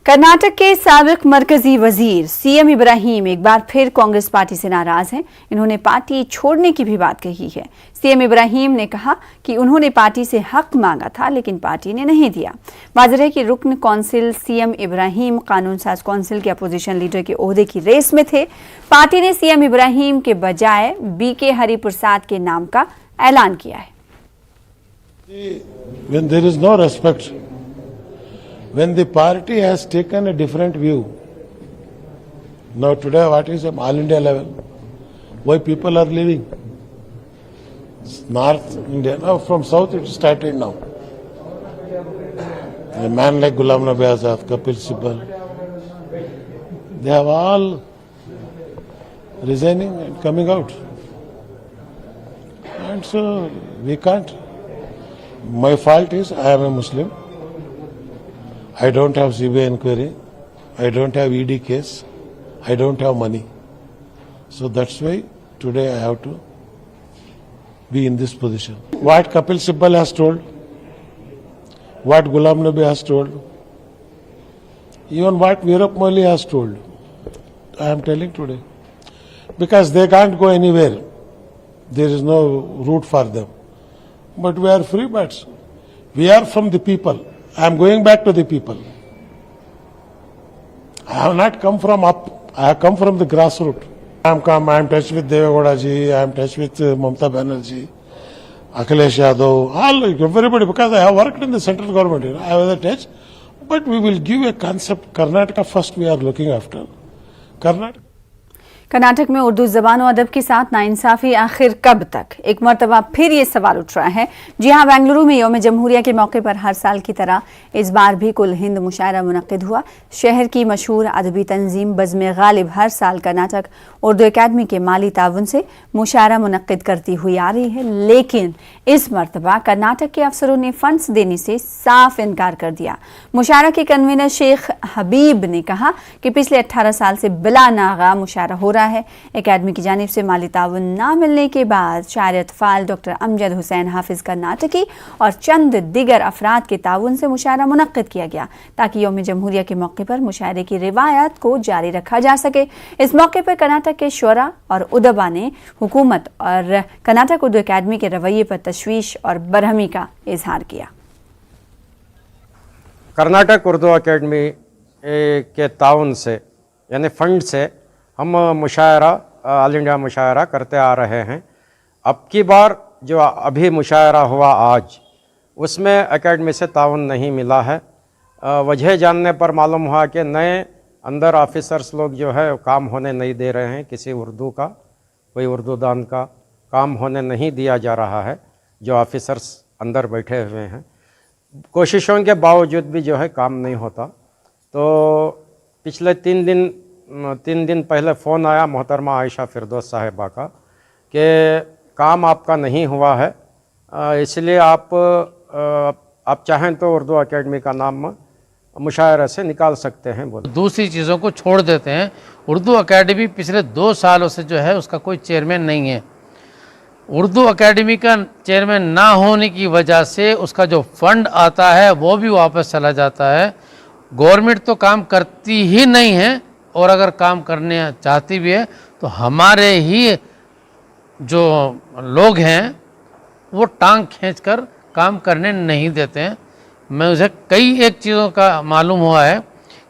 कर्नाटक के साबिक मरकजी वजीर सीएम इब्राहिम एक बार फिर कांग्रेस पार्टी से नाराज हैं। इन्होंने पार्टी छोड़ने की भी बात कही है। सीएम इब्राहिम ने कहा कि उन्होंने पार्टी से हक मांगा था लेकिन पार्टी ने नहीं दिया। वाज़ेह है कि रुकन कौंसिल सीएम इब्राहिम कानून साज कौंसिल के अपोजिशन लीडर के ओहदे की रेस में थे। पार्टी ने सीएम इब्राहिम के बजाय बीके हरिप्रसाद के नाम का ऐलान किया है। When there is no respect, when the party has taken a different view, now today what is all India level, why people are leaving? North India, now from South it started now. A man like Ghulam Nabi Azad, Kapil Sibal, they have all resigning and coming out. And so we can't. My fault is I am a Muslim. I don't have CBI inquiry. I don't have ED case. I don't have money. So that's why today I have to be in this position. What Kapil Sibal has told, what Ghulam Nabi has told, even what Veerup Moily has told, I am telling today. Because they can't go anywhere. There is no route for them. But we are free birds. We are from the people. I am going back to the people. I have not come from up. I have come from the grassroots. I am in touch with Devegowda ji. I am in touch with Mamata Banerjee, Akhilesh Yadav, everybody, because I have worked in the central government. I was attached. But we will give a concept. Karnataka first we are looking after. Karnataka में उर्दू ज़बान और अदब के साथ नाइंसाफ़ी आखिर कब तक? एक मरतबा फिर ये सवाल उठ रहा है। जी हाँ, बेंगलुरु में यौम जमहूरिया के मौके पर हर साल की तरह इस बार भी कुल हिंद मुशायरा मुनक़्क़िद हुआ। शहर की मशहूर अदबी तंजीम बज़्म गालिब हर साल कर्नाटक उर्दू अकादमी के माली ताउन से मुशायरा मुनक़्क़िद करती हुई आ रही है, लेकिन इस मरतबा कर्नाटक के अफसरों ने फंड्स देने से साफ इनकार कर दिया। मुशायरा के कन्वीनर शेख हबीब ने कहा कि पिछले 18 साल से बिला नागा मुशायरा हो रहा है। अकादमी की जानिब से माली ताउन ना मिलने के बाद शायर अतफाल डॉक्टर अमजद हुसैन हाफिज कर्नाटकी और चंद दिगर अफराद के ताउन से मुशायरा मुनक़्क़िद किया गया ताकि यौम जमहूरिया के मौके पर मुशायरे की रिवायत को जारी रखा जा सके। इस मौके पर कर्नाटक के शुरा और उदबा ने हुकूमत और कर्नाटक उर्दू अकादमी के रवैये पर तशवीश और बरहमी का इजहार किया। कर्नाटक उर्दू अकादमी के ताउन से यानी फंड से हम मुशायरा ऑल इंडिया मुशायरा करते आ रहे हैं। अब की बार जो अभी मुशायरा हुआ आज, उसमें एकेडमी से ताउन नहीं मिला है। वजह जानने पर मालूम हुआ कि नए अंदर ऑफिसर्स लोग जो है काम होने नहीं दे रहे हैं। किसी उर्दू का, कोई उर्दू दान का काम होने नहीं दिया जा रहा है। जो ऑफिसर्स अंदर बैठे हुए हैं, कोशिशों के बावजूद भी जो है काम नहीं होता। तो पिछले तीन दिन पहले फ़ोन आया मोहतरमा आयशा फिरदौस साहिबा का कि काम आपका नहीं हुआ है, इसलिए आप चाहें तो उर्दू अकेडमी का नाम मुशायरे से निकाल सकते हैं। बोले दूसरी चीज़ों को छोड़ देते हैं। उर्दू अकेडमी पिछले 2 सालों से जो है उसका कोई चेयरमैन नहीं है। उर्दू अकेडमी का चेयरमैन ना होने की वजह से उसका जो फंड आता है वो भी वापस चला जाता है। गवर्नमेंट तो काम करती ही नहीं है, और अगर काम करने चाहती भी है तो हमारे ही जो लोग हैं वो टांग खींचकर काम करने नहीं देते हैं। मैं उसे एक चीज़ों का मालूम हुआ है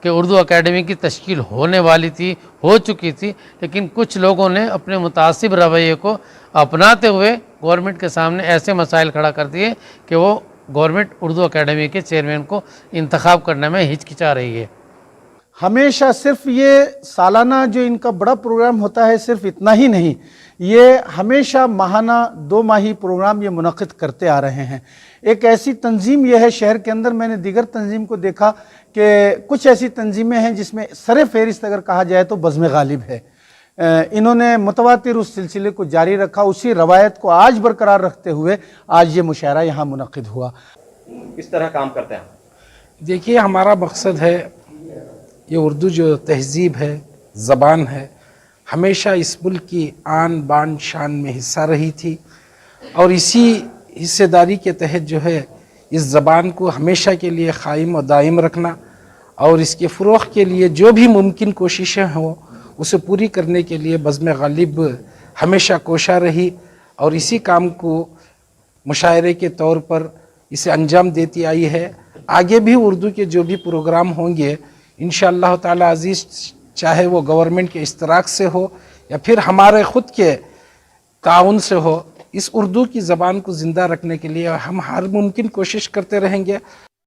कि उर्दू अकेडमी की तश्कील होने वाली थी, हो चुकी थी, लेकिन कुछ लोगों ने अपने मुतासिब रवैये को अपनाते हुए गवर्नमेंट के सामने ऐसे मसाइल खड़ा कर दिए कि वो गवर्नमेंट उर्दू अकेडमी के चेयरमैन को इंतखाब करने में हिचकिचा रही है। हमेशा सिर्फ ये सालाना जो इनका बड़ा प्रोग्राम होता है सिर्फ इतना ही नहीं, ये हमेशा माहाना 2 माही प्रोग्राम ये मुनक़्क़िद करते आ रहे हैं। एक ऐसी तंजीम ये है शहर के अंदर, मैंने दीगर तंजीम को देखा कि कुछ ऐसी तंजीमें हैं जिसमें सर फहरिस्त अगर कहा जाए तो बज़्म गालिब है। इन्होंने मुतवातिर उस सिलसिले को जारी रखा, उसी रवायत को आज बरकरार रखते हुए आज ये मुशायरा यहाँ मुनक़्क़िद हुआ। किस तरह काम करते हैं? देखिए, हमारा मकसद है ये उर्दू जो तहज़ीब है, ज़बान है, हमेशा इस मुल्क की आन बान शान में हिस्सा रही थी और इसी हिस्सेदारी के तहत जो है इस ज़बान को हमेशा के लिए क़ाइम और दायम रखना اور اس کے فروغ کے لیے جو بھی ممکن کوششیں ہوں اسے پوری کرنے کے لیے بزم غالب ہمیشہ کوشاں رہی اور اسی کام کو مشاعرے کے طور پر اسے انجام دیتی آئی ہے. آگے بھی اردو کے جو بھی پروگرام ہوں گے انشاءاللہ تعالی عزیز، چاہے وہ گورنمنٹ کے اشتراک سے ہو یا پھر ہمارے خود کے تعاون سے ہو، اس اردو کی زبان کو زندہ رکھنے کے لیے ہم ہر ممکن کوشش کرتے رہیں گے.